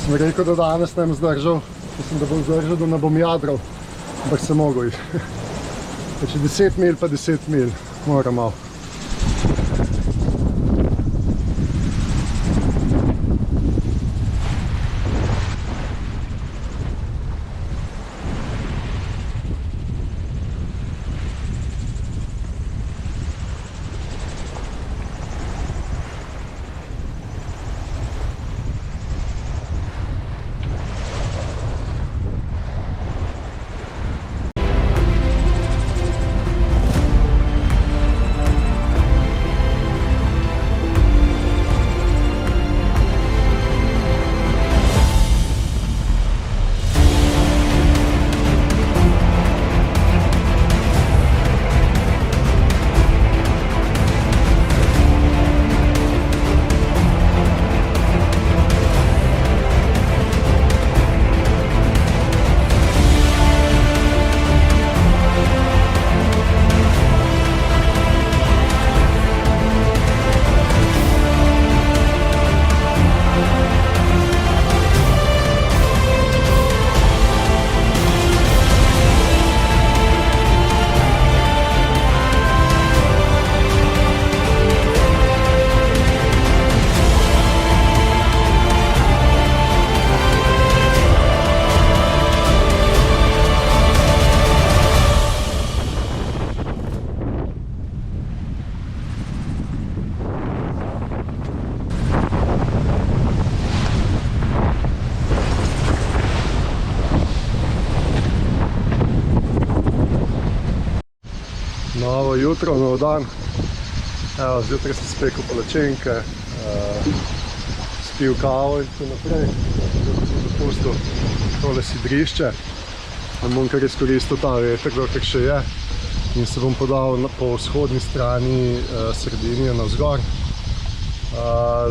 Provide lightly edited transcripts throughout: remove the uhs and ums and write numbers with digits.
Sem rekel, da danes ne bom zdržal, mislim, da bom zdržal, da ne bom jadral, ampak se mogel iti. Če 10 mil pa 10 mil, moram malo. Novo jutro, nov dan. Evo, zjutraj sem spekel palačinke, spil kavo in tako naprej. Zdaj sem zapustil tole sidrišče. Bom kar izkoristil ta veter, dokler še je. In se bom podal po vzhodni strani Sardinije navzgor.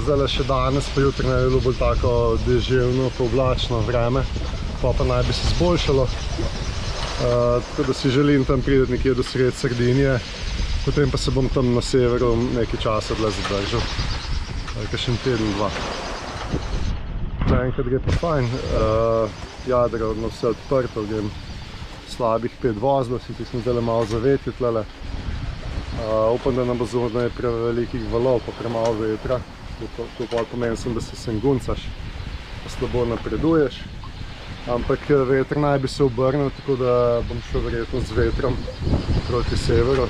Zdajle še danes, pa jutri naj bi bilo bolj tako deževno, pa oblačno vreme. Pa naj bi se izboljšalo. Tako da si želim tam priti nekje do sred Sardinije, potem pa se bom tam na severu nekaj časa dlje zadržal, kakšen teden, dva. Zaenkrat gre pa fajn, jadro na vse odprto, grem slabih 5 vozlov, sicer smo zdaj malo zaveti tlele. Upam, da nam bo zunaj prevelikih valov, pa premalo vetra, to pa pomeni, da se senguncaš, pa slabo napreduješ. Ampak veter naj bi se obrnil, tako da bom šel verjetno z vetrom proti severu.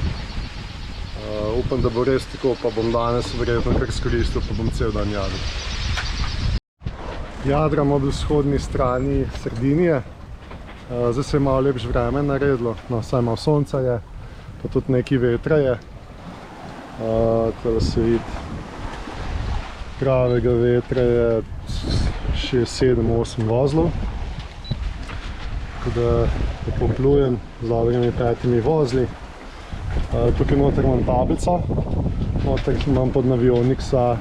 Upam, da bo res tako, pa bom danes verjetno kar izkoristil, pa bom cel dan jadral. Jadram ob vzhodni strani Sardinije. Zdaj se je malo lepše vreme naredilo, no, saj malo sonca je, pa tudi nekaj vetra je. Tukaj se vidi, pravega vetra je 6, 7, 8 vozlov. Tako da tako plujem z dobrimi 5 vozli. Tukaj noter imam tablico, noter imam pod navioniksa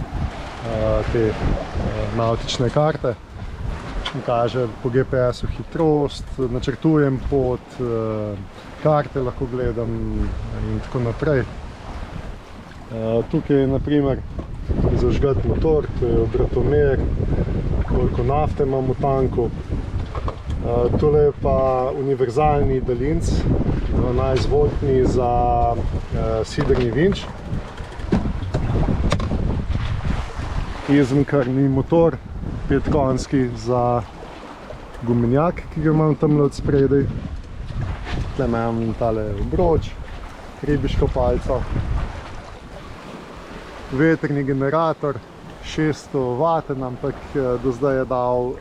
te nautične karte. Kaže po GPS-u hitrost, načrtujem pot, karte lahko gledam in tako naprej. Tukaj je na primer zažgat motor, to je obratomer, koliko nafte imam v tanku. Tole je pa univerzalni daljinc, 12-voltni za sidrni vinč. Izmenkarni motor, 5-konjski za gumenjak, ki ga imam tamle od spredaj. Tukaj imam tale obroč, ribiško palico. Vetrni generator, 600 vaten, ampak do zdaj je dal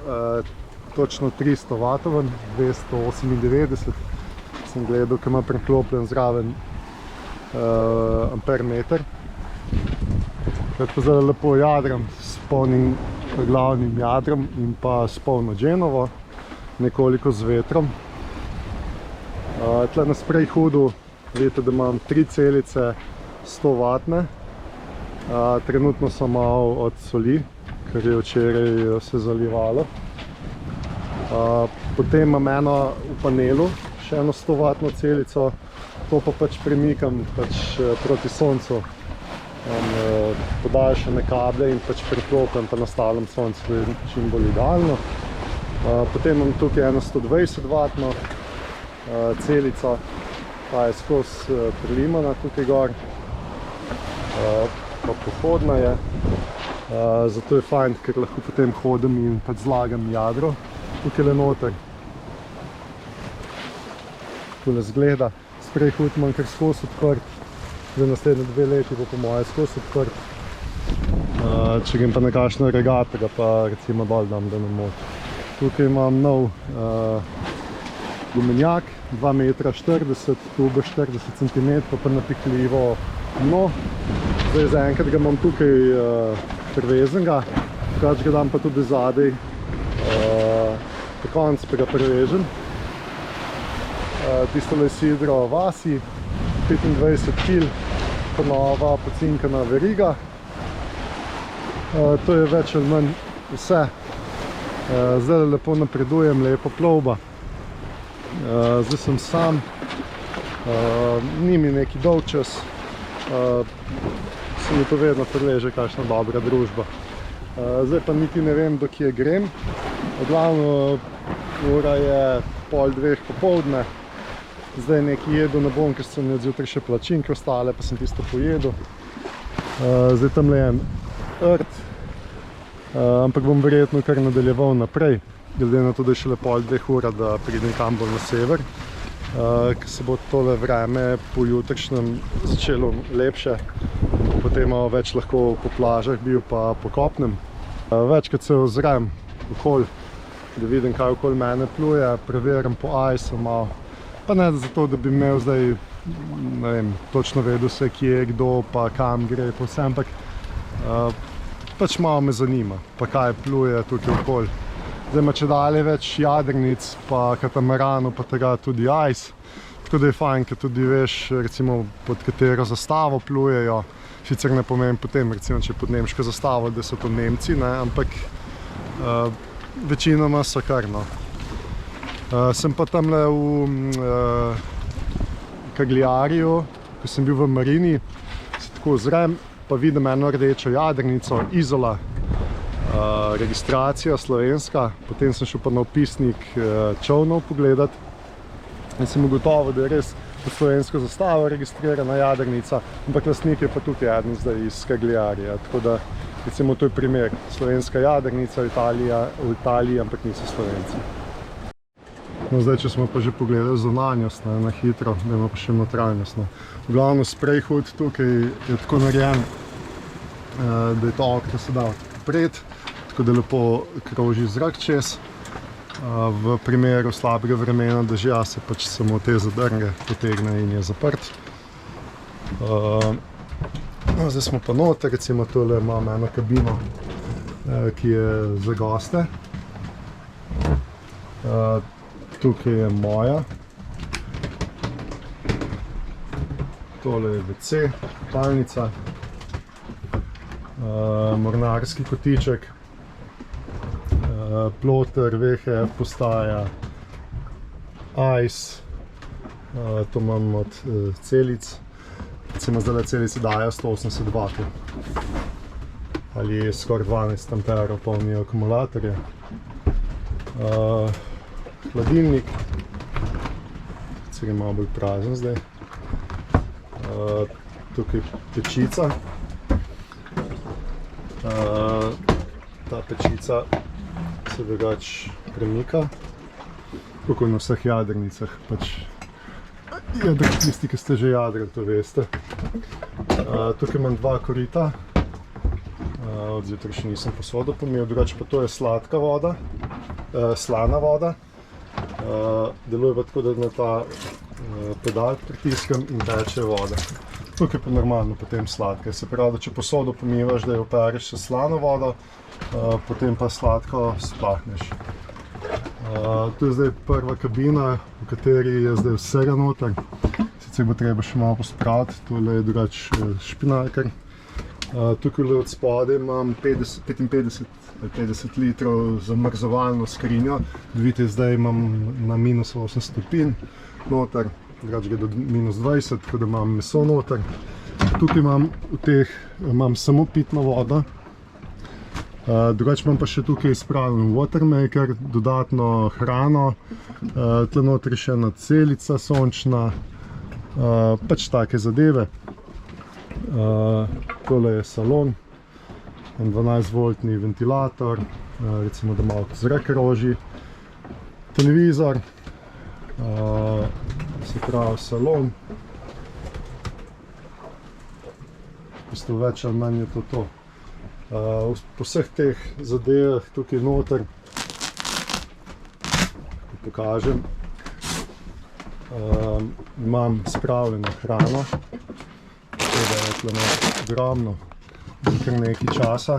točno 300 vatoven, 298. Sem gledal, ki ima priklopljen zraven ampermeter. Tako pa zdaj lepo jadram s polnim glavnim jadrom in pa s polno dženovo, nekoliko z vetrom. Tle na sprej hudu vidite, da imam 3 celice 100 vatne. Trenutno sem malo od soli, ker je včeraj se zalivalo. Potem imam eno v panelu, še eno 100 vatno celico, to pa pač premikam proti soncu. podaljšane kable in pač preklopim pa nastavljam sonce čim bolj idealno. Potem imam tukaj eno 120 vatno celico, ta je skozi prilimana tukaj gor, pa pohodna je. Zato je fajn, ker lahko potem hodim in pač zlagam jadro tukaj le noter. Tukaj zgleda. Sprej hud imam kar skozi odprt, za naslednje 2 leti bo po moje skozi odprt. Če grem pa na kakšno regato, ga pa recimo dol dam, da ne moti. Tukaj imam nov gumenjak, 2,40 m, tu bo 40 cm, pa napihljivo dno. Zdaj zaenkrat ga imam tukaj privezenega, drugače ga dam pa tudi zadaj, po koncu pa ga privežem. Tistole sidro vasi, 25 kg, pa nova pocinkana veriga. To je več ali manj vse. Zdaj lepo napredujem, lepo plovba. Zdaj sem sam, ni mi neki dolg čas, se mi to vedno prileže kakšna dobra družba. Zdaj pa niti ne vem, do kje grem. Glavno ura je 1:30 popoldne. Zdaj nekaj jedel ne bom, ker sem odzjutraj še plačinke ostale, pa sem tisto pojedel. Zdaj tamle je en rt, ampak bom verjetno kar nadaljeval naprej, glede na to, da je šele 1:30, da pridem kam bolj na sever, ker se bo tole vreme po jutrišnjem začelo lepše, potem malo več lahko po plažah bil pa po kopnem. Večkrat se ozrem okoli, da vidim, kaj okoli mene pluje, preverim po ice malo. Pa ne zato, da bi imel zdaj, ne vem, točno vedel se, kje, kdo, pa kam gre, pa vse, ampak pač malo me zanima, pa kaj pluje tukaj okoli. Zdaj ima čedalje več jadrnic, pa katamaranov, pa tega tudi ice, tako da je fajn, ker tudi veš, recimo, pod katero zastavo plujejo. Sicer ne pomeni potem, recimo, če pod nemško zastavo, da so to Nemci, ne, ampak večinoma so kar, no. Sem pa tamle v Cagliariju, ko sem bil v Marini, se tako ozrem, pa vidim eno rdečo jadrnico, Izola, registracija slovenska, potem sem šel pa na opisnik čolnov pogledat in sem ugotovil, da je res pod slovensko zastavo registrirana jadrnica, ampak lastnik je pa tudi eden zdaj iz Cagliarija, tako da recimo to je primer, slovenska jadrnica v Italiji, ampak niso Slovenci. No, zdaj, če smo pa že pogledali zunanjost, na hitro, da ima pa še notranjost. V glavnem sprej hud tukaj je tako narejen, da je to okno se da odpreti, tako da lepo kroži zrak čez. V primeru slabega vremena dežja se pač samo te zadrnge potegne in je zaprt. Zdaj smo pa noter, recimo tole imam eno kabino, ki je za goste. Tukaj je moja, tole je WC, kopalnica, mornarski kotiček, ploter, VHF postaja, ice, to imam od celic, recimo zdaj celice dajo 180 W ali skoraj 12 amperov polnijo akumulatorje. Hladilnik, sicer je malo bolj prazen zdaj. Tukaj pečica. Ta pečica se drugače premika, tako na vseh jadrnicah, pač tisti, ki ste že jadrali, to veste. Tukaj imam 2 korita, od zjutraj še nisem posodo pomil, drugače pa to je sladka voda, slana voda. Deluje pa tako, da na ta pedal pritiskam in teče voda. Tukaj pa normalno potem sladka. Se pravi, da če posodo pomivaš, da jo opereš s slano vodo, potem pa sladko splahneš. Tu je zdaj prva kabina, v kateri je zdaj vse noter. Sicer bo treba še malo pospraviti, tole je drugače špinalkar. Tukaj od spodaj imam 55 litrov zamrzovalno skrinjo. Vidite, zdaj imam na -8 stopinj noter, drugače gre do -20, tako da imam meso noter. tukaj imam samo pitno vodo. Drugače imam pa še tukaj spravljen watermaker, dodatno hrano, tle notri še ena celica sončna, pač take zadeve. Tole je salon, en 12-voltni ventilator, recimo da malo zrak roži, televizor, se pravi salon. V bistvu več ali manj je to. Po vseh teh zadevah tukaj noter, ko pokažem, imam spravljeno hrano, tega je tle ogromno, kar nekaj časa,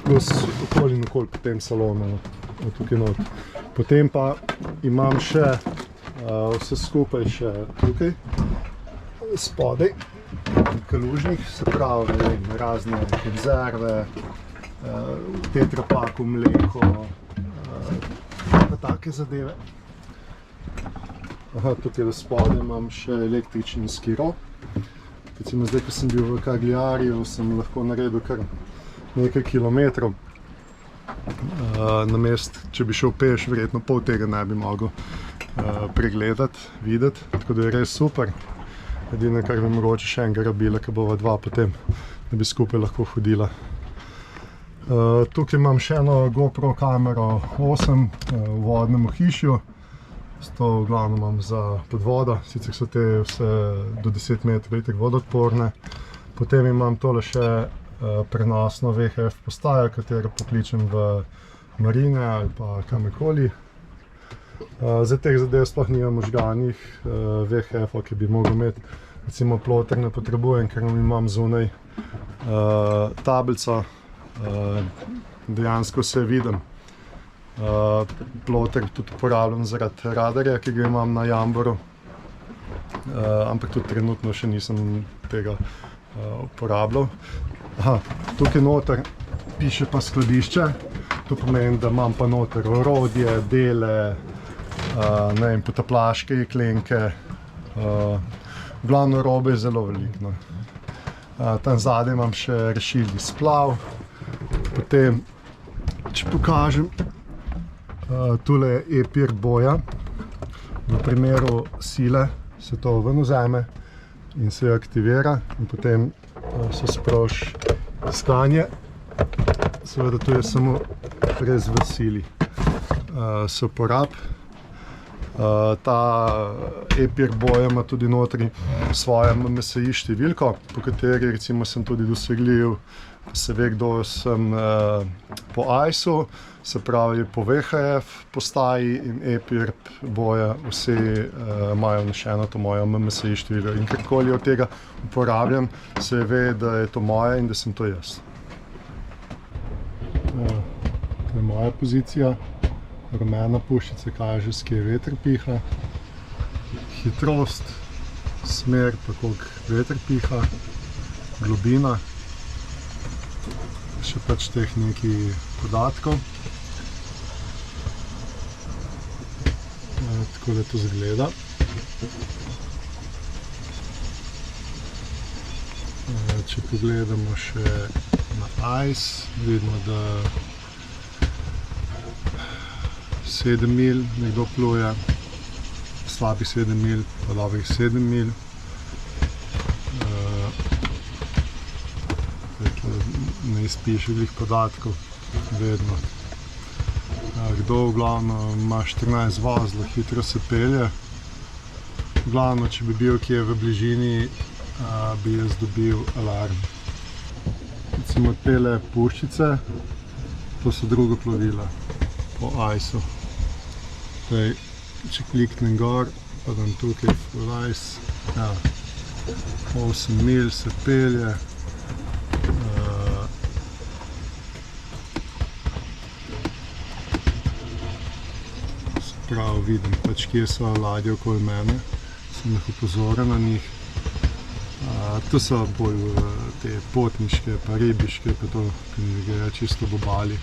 plus okoli in okoli po tem salonu, tukaj noter. Potem pa imam še vse skupaj še tukaj, spodaj, kalužnik, se pravi razne konzerve, v tetrapaku mleko, pa take zadeve. Tukaj spodaj imam še električni skiro. Recimo zdaj, ko sem bil v Cagliariju, sem lahko naredil kar nekaj kilometrov. Namesto, če bi šel peš, verjetno pol tega ne bi mogel pregledati, videti, tako da je res super. Edino, kar bi mogoče še enega rabila, ki bova dva potem, da bi skupaj lahko hodila. Tukaj imam še eno GoPro kamero 8 v vodnem ohišju. To v glavnem imam za pod vodo, sicer so te vse do 10 metrov itak vodoodporne. Potem imam tole še prenosno VHF postajo, katero pokličem v marine ali pa kamorkoli. Zdaj teh zadev sploh nimam možganih VHF-ov, ki bi mogel imeti. Recimo ploter ne potrebujem, ker imam zunaj tablico, dejansko vse vidim. Ploter tudi uporabljam zaradi radarja, ki ga imam na jamboru, ampak tudi trenutno še nisem tega uporabljal. Tukaj noter piše pa skladišče, to pomeni, da imam pa noter orodje, dele, potapljaške jeklenke, glavno robe je zelo veliko. Tam zadaj imam še rešilni splav, potem, če pokažem, tule je E-pir boja, v primeru sile se to ven vzame in se aktivira in potem se sproži iskanje. Seveda to je samo res v sili se uporab. Ta E-pir boja ima tudi notri svojo MMSI številko, po kateri recimo sem tudi dosegljiv, se ve, kdo sem po ISO, se pravi po VHF postaji in E-pir boja, vsi imajo vnešeno to mojo MMSI številko in karkoli od tega uporabljam, se ve, da je to moje in da sem to jaz. To je moja pozicija. Rumena puščica kaže, s kje veter piha, hitrost, smer, pa koliko veter piha, globina, še pač teh nekaj podatkov. Tako da to izgleda. Če pogledamo še na ICE, vidimo, da 7 milj nekdo pluje, slabih 7 milj, pa dobrih 7 milj. Ne izpiše glih podatkov, vedno. Kdo v glavnem ima 14 vozlov, hitro se pelje. V glavnem, če bi bil kje v bližini, bi jaz dobil alarm. Recimo tele puščice, to so druga plovila po ISO. Zdaj, če kliknem gor, pa dam tukaj full ice, 8 milj se pelje. Se pravi, vidim pač, kje so ladje okoli mene, sem lahko pozoren na njih. To so bolj te potniške, pa ribiške, pa to, ki mi gre čisto v obali.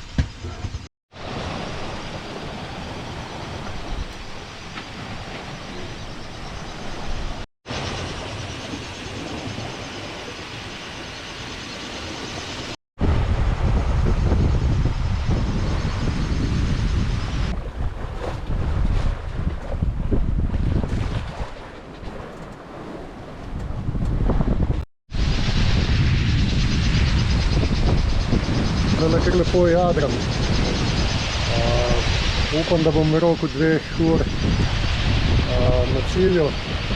lepo jadram. Upam, da bom v roku 2 ur na cilju,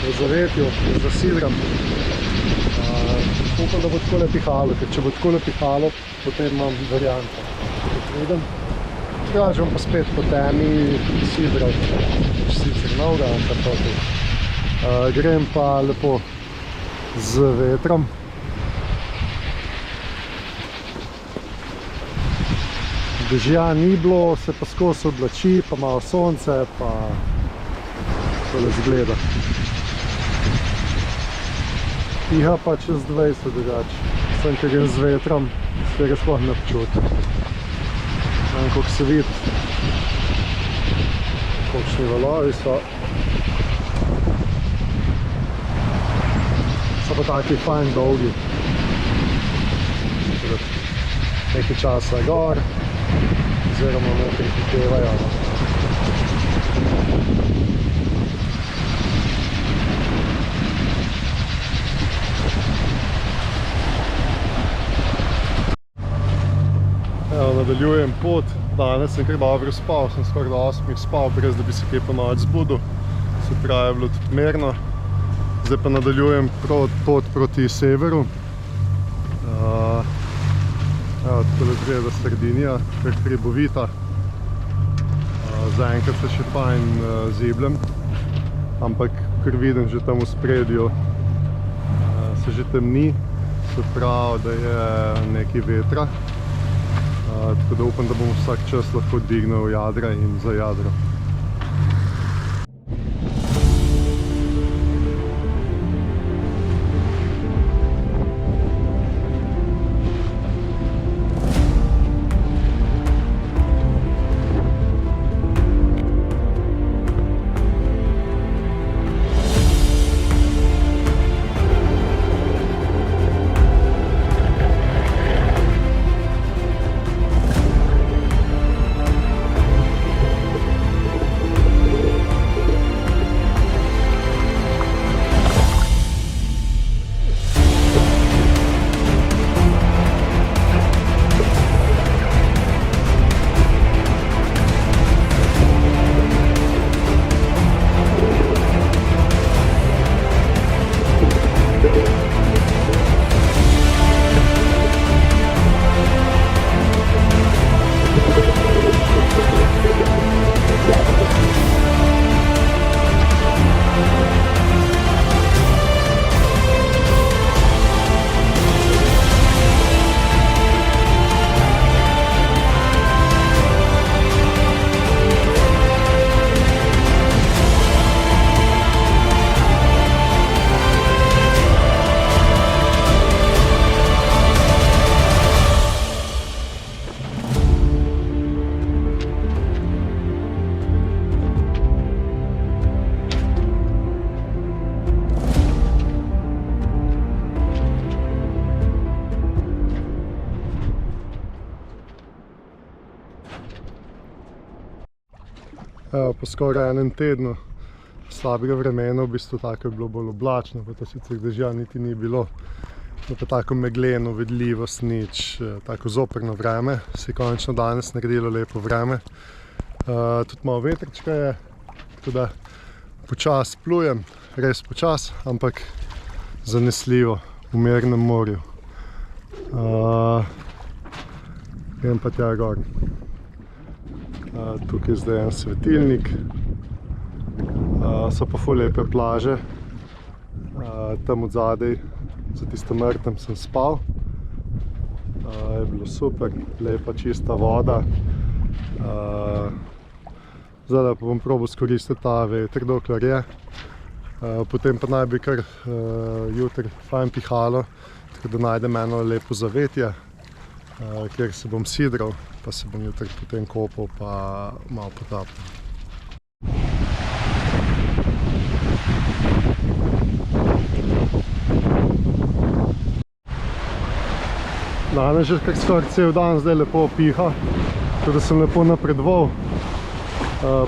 v zavetju, za sidram. Upam, da bo takole pihalo, ker če bo takole pihalo, potem imam varianto, kot vidim. Drugače bom pa spet po temi sidral, sicer novega, ampak to. Grem pa lepo z vetrom. Dežja ni bilo, se pa skozi oblači, pa malo sonce, pa tole zgleda. Piha pa čez 20 drugače. Sem, ker grem z vetrom, s tega sploh ne občutim. Ne vem, koliko se vidi, kolikšni valovi so. So pa taki fajn dolgi. Nekaj časa gor, oziroma me prihitevajo. Nadaljujem pot. Danes sem kar dobro spal, sem skoraj do 8 spal, brez da bi se kaj po noč zbudil. Se pravi, je bilo tudi mirno. Zdaj pa nadaljujem pot proti severu. Takole zgleda Sardinija, kar hribovita. Zaenkrat se še fajn zibljem, ampak kar vidim že tam v spredju, se že temni, se pravi, da je nekaj vetra. Tako da upam, da bom vsak čas lahko dvignil jadra in zajadral. Po skoraj enem tednu slabega vremena, v bistvu tako je bilo bolj oblačno, pa to sicer dežja niti ni bilo, pa tako megleno, vidljivost nič, tako zoprno vreme, se je končno danes naredilo lepo vreme. Tudi malo vetrčka je, tako da počas plujem, res počas, ampak zanesljivo v mirnem morju. Grem pa tja gor. Tukaj je zdaj en svetilnik, so pa ful lepe plaže, tam od zadaj, za tistem mrtem sem spal, je bilo super, lepa čista voda. Zdaj pa bom probal izkoristiti ta veter, dokler je, potem pa naj bi kar jutri fajn pihalo, tako da najdem eno lepo zavetje, kjer se bom sidral, pa se bom jutri potem kopal pa malo potapal. Danes že kar skoraj cel dan zdaj lepo piha, tako da sem lepo napredoval.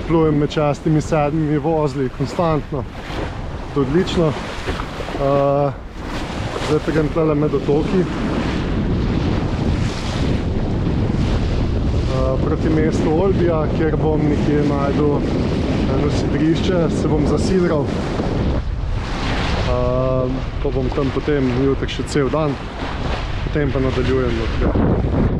Plujem med 6 in 7 vozli konstantno, to je odlično. Zdaj pa grem tlele med otoki. proti mestu Olbija, kjer bom nekje najdel eno sidrišče, se bom zasidral. Pa bom tam potem jutri še cel dan, potem pa nadaljujem naprej.